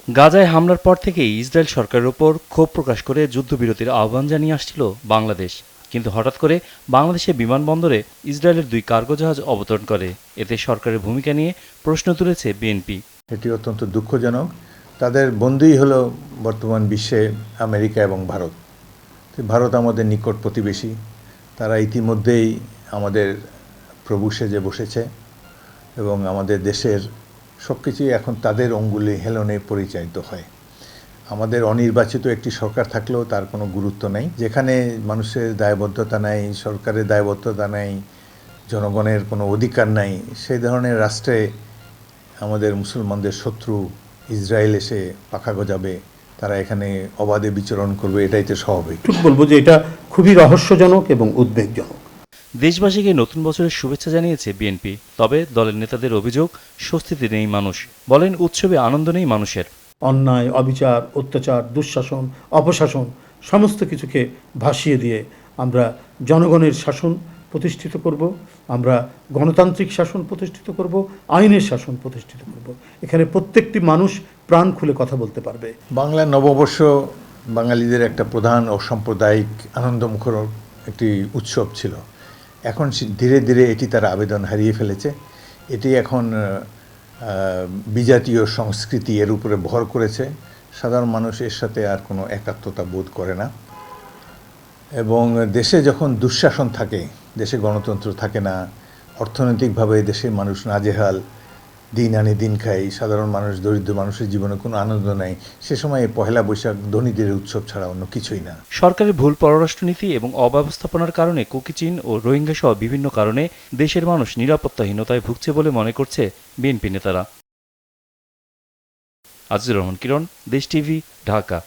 গাজায় হামলার পর থেকেই ইসরায়েল সরকারের ওপর ক্ষোভ প্রকাশ করে যুদ্ধবিরতির আহ্বান জানিয়ে আসছিল বাংলাদেশ। কিন্তু হঠাৎ করে বাংলাদেশের বিমানবন্দরে ইসরায়েলের 2 কার্গো জাহাজ অবতরণ করে। এতে সরকারের ভূমিকা নিয়ে প্রশ্ন তুলেছে বিএনপি। এটি অত্যন্ত দুঃখজনক। তাদের বন্দী হলো বর্তমান বিশ্বে আমেরিকা এবং ভারত। ভারত আমাদের নিকট প্রতিবেশী। তারা ইতিমধ্যেই আমাদের প্রভু সেজে বসেছে এবং আমাদের দেশের সব কিছুই এখন তাদের অঙ্গুলি হেলনে পরিচালিত হয়। আমাদের অনির্বাচিত একটি সরকার থাকলেও তার কোনো গুরুত্ব নেই। যেখানে মানুষের দায়বদ্ধতা নাই, সরকারের দায়বদ্ধতা নাই, জনগণের কোনো অধিকার নাই, সেই ধরনের রাষ্ট্রে আমাদের মুসলমানদের শত্রু ইসরায়েল এসে পাখা গজাবে, তারা এখানে অবাধে বিচরণ করবে, এটাই তো স্বাভাবিক। ঠিক বলবো যে এটা খুবই রহস্যজনক এবং উদ্বেগজনক। দেশবাসীকে নতুন বছরের শুভেচ্ছা জানিয়েছে বিএনপি। তবে দলের নেতাদের অভিযোগ, স্বস্তিতে নেই মানুষ। বলেন, উৎসবে আনন্দ নেই মানুষের। অন্যায়, অবিচার, অত্যাচার, দুঃশাসন, অপশাসন সমস্ত কিছুকে ভাসিয়ে দিয়ে আমরা জনগণের শাসন প্রতিষ্ঠিত করব, আমরা গণতান্ত্রিক শাসন প্রতিষ্ঠিত করব, আইনের শাসন প্রতিষ্ঠিত করব। এখানে প্রত্যেকটি মানুষ প্রাণ খুলে কথা বলতে পারবে। বাংলা নববর্ষ বাঙালিদের একটা প্রধান ও সাম্প্রদায়িক আনন্দমুখর একটি উৎসব ছিল। এখন ধীরে ধীরে এটি তার আবেদন হারিয়ে ফেলেছে। এটি এখন বিজাতীয় সংস্কৃতি এর উপরে ভর করেছে। সাধারণ মানুষ এর সাথে আর কোনো একাত্মতা বোধ করে না। এবং দেশে যখন দুঃশাসন থাকে, দেশে গণতন্ত্র থাকে না, অর্থনৈতিকভাবে দেশের মানুষ নাজেহাল, দিন আনে দিন খায়, সাধারণ মানুষ, দরিদ্র মানুষের জীবনে কোনো আনন্দ নাই, সে সময় পহেলা বৈশাখ ধনীদের উৎসব ছাড়া অন্য কিছুই না। সরকারের ভুল পররাষ্ট্রনীতি এবং অব্যবস্থাপনার কারণে কুকিচিন ও রোহিঙ্গা সহ বিভিন্ন কারণে দেশের মানুষ নিরাপত্তাহীনতায় ভুগছে বলে মনে করছে বিএনপি নেতারা। আজিজুর রহমান কিরণ, দেশ টিভি, ঢাকা।